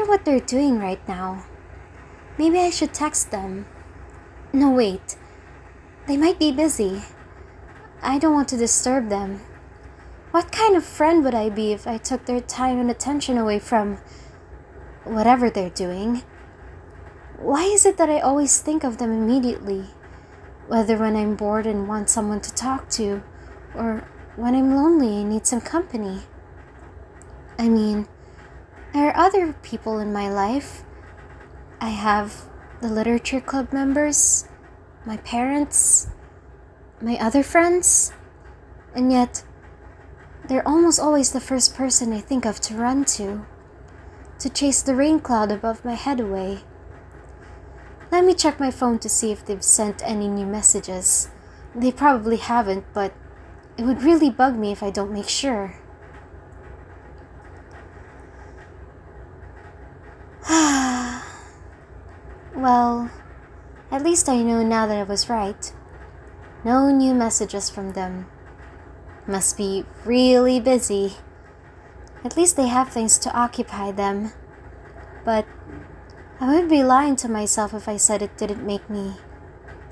wonder what they're doing right now. Maybe I should text them. No, wait. They might be busy. I don't want to disturb them. What kind of friend would I be if I took their time and attention away from whatever they're doing? Why is it that I always think of them immediately? Whether when I'm bored and want someone to talk to, or when I'm lonely and need some company. I mean, there are other people in my life. I have the literature club members, my parents, my other friends, and yet they're almost always the first person I think of to run to chase the rain cloud above my head away. Let me check my phone to see if they've sent any new messages. They probably haven't, but it would really bug me if I don't make sure. Well, at least I know now that I was right. No new messages from them. Must be really busy. At least they have things to occupy them. But I would be lying to myself if I said it didn't make me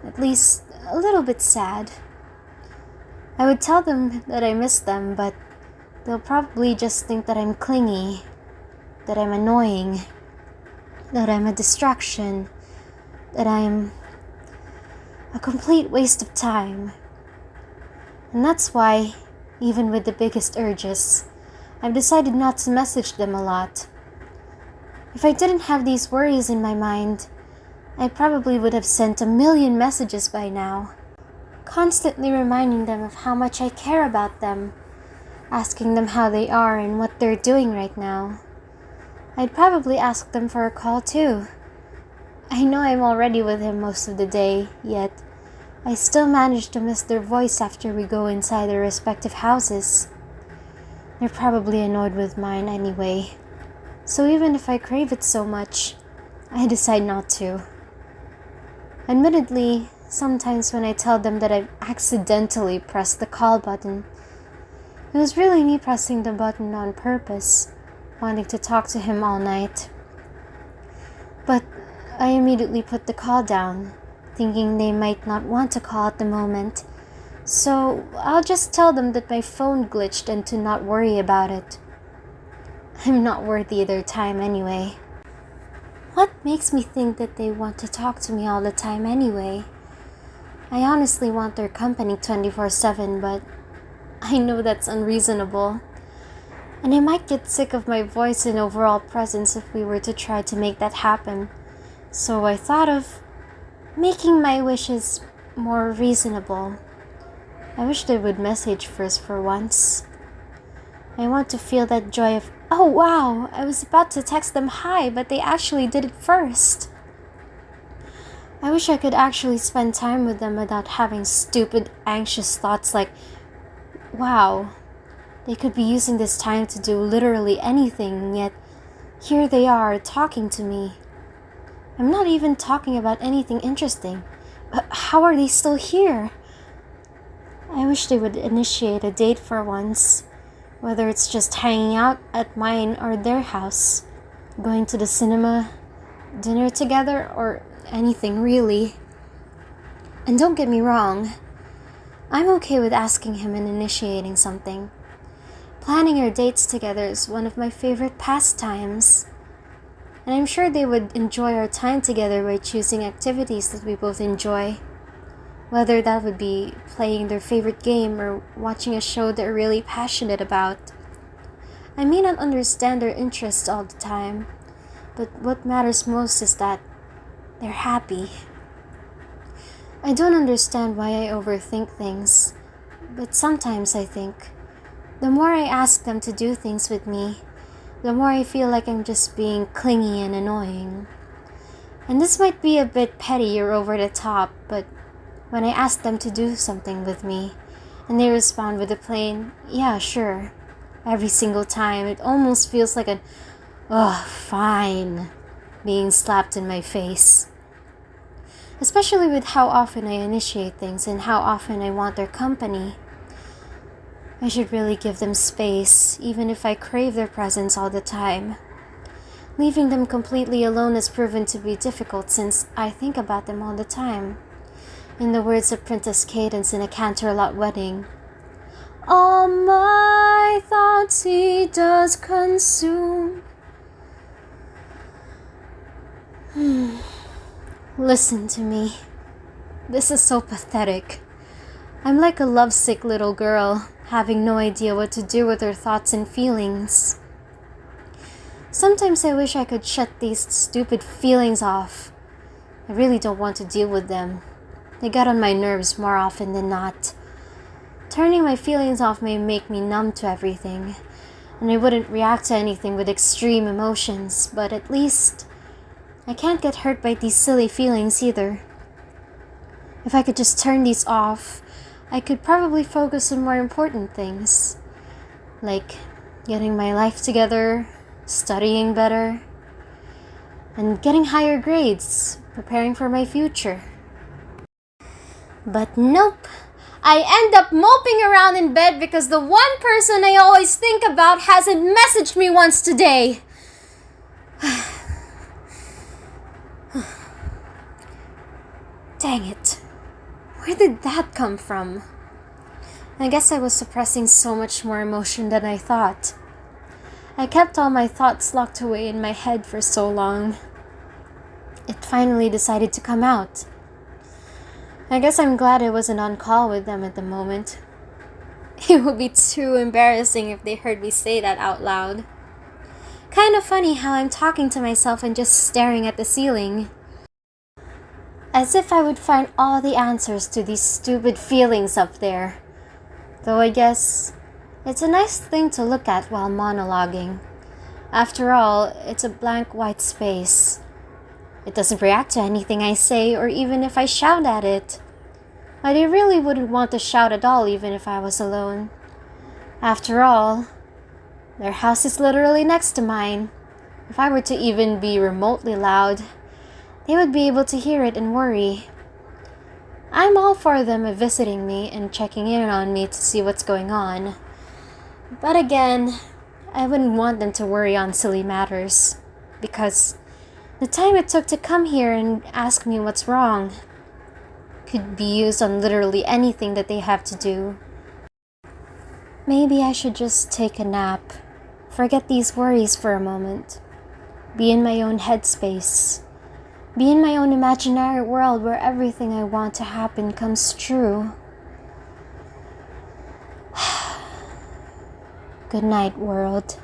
at least a little bit sad. I would tell them that I miss them, but they'll probably just think that I'm clingy, that I'm annoying, that I'm a distraction, that I'm a complete waste of time. And that's why, even with the biggest urges, I've decided not to message them a lot. If I didn't have these worries in my mind, I probably would have sent a million messages by now, constantly reminding them of how much I care about them, asking them how they are and what they're doing right now. I'd probably ask them for a call too. I know I'm already with him most of the day, yet I still manage to miss their voice after we go inside their respective houses. They're probably annoyed with mine anyway, so even if I crave it so much, I decide not to. Admittedly, sometimes when I tell them that I've accidentally pressed the call button, it was really me pressing the button on purpose, wanting to talk to him all night. But I immediately put the call down, thinking they might not want to call at the moment, so I'll just tell them that my phone glitched and to not worry about it. I'm not worthy of their time anyway. What makes me think that they want to talk to me all the time anyway? I honestly want their company 24/7, but I know that's unreasonable. And I might get sick of my voice and overall presence if we were to try to make that happen. So I thought of making my wishes more reasonable. I wish they would message first for once. I want to feel that joy of, oh wow, I was about to text them hi, but they actually did it first. I wish I could actually spend time with them without having stupid, anxious thoughts like, wow, they could be using this time to do literally anything, yet here they are talking to me. I'm not even talking about anything interesting. How are they still here? I wish they would initiate a date for once, whether it's just hanging out at mine or their house, going to the cinema, dinner together, or anything really. And don't get me wrong, I'm okay with asking him and initiating something. Planning our dates together is one of my favorite pastimes. And I'm sure they would enjoy our time together by choosing activities that we both enjoy. Whether that would be playing their favorite game or watching a show they're really passionate about. I may not understand their interests all the time, but what matters most is that they're happy. I don't understand why I overthink things, but sometimes I think the more I ask them to do things with me, the more I feel like I'm just being clingy and annoying. And this might be a bit petty or over the top, but when I ask them to do something with me, and they respond with a plain, yeah, sure, every single time, it almost feels like an, oh, fine, being slapped in my face. Especially with how often I initiate things and how often I want their company. I should really give them space, even if I crave their presence all the time. Leaving them completely alone has proven to be difficult since I think about them all the time. In the words of Princess Cadence in A Canterlot Wedding, all my thoughts he does consume. Listen to me. This is so pathetic. I'm like a lovesick little girl, having no idea what to do with her thoughts and feelings. Sometimes I wish I could shut these stupid feelings off. I really don't want to deal with them. They get on my nerves more often than not. Turning my feelings off may make me numb to everything, and I wouldn't react to anything with extreme emotions, but at least I can't get hurt by these silly feelings either. If I could just turn these off, I could probably focus on more important things, like getting my life together, studying better, and getting higher grades, preparing for my future. But nope, I end up moping around in bed because the one person I always think about hasn't messaged me once today. Dang it. Where did that come from? I guess I was suppressing so much more emotion than I thought. I kept all my thoughts locked away in my head for so long. It finally decided to come out. I guess I'm glad I wasn't on call with them at the moment. It would be too embarrassing if they heard me say that out loud. Kind of funny how I'm talking to myself and just staring at the ceiling. As if I would find all the answers to these stupid feelings up there. Though I guess it's a nice thing to look at while monologuing. After all, it's a blank white space. It doesn't react to anything I say or even if I shout at it. But I really wouldn't want to shout at all even if I was alone. After all, their house is literally next to mine. If I were to even be remotely loud, they would be able to hear it and worry. I'm all for them visiting me and checking in on me to see what's going on. But again, I wouldn't want them to worry on silly matters, because the time it took to come here and ask me what's wrong could be used on literally anything that they have to do. Maybe I should just take a nap, forget these worries for a moment, be in my own headspace. Be in my own imaginary world where everything I want to happen comes true. Good night, world.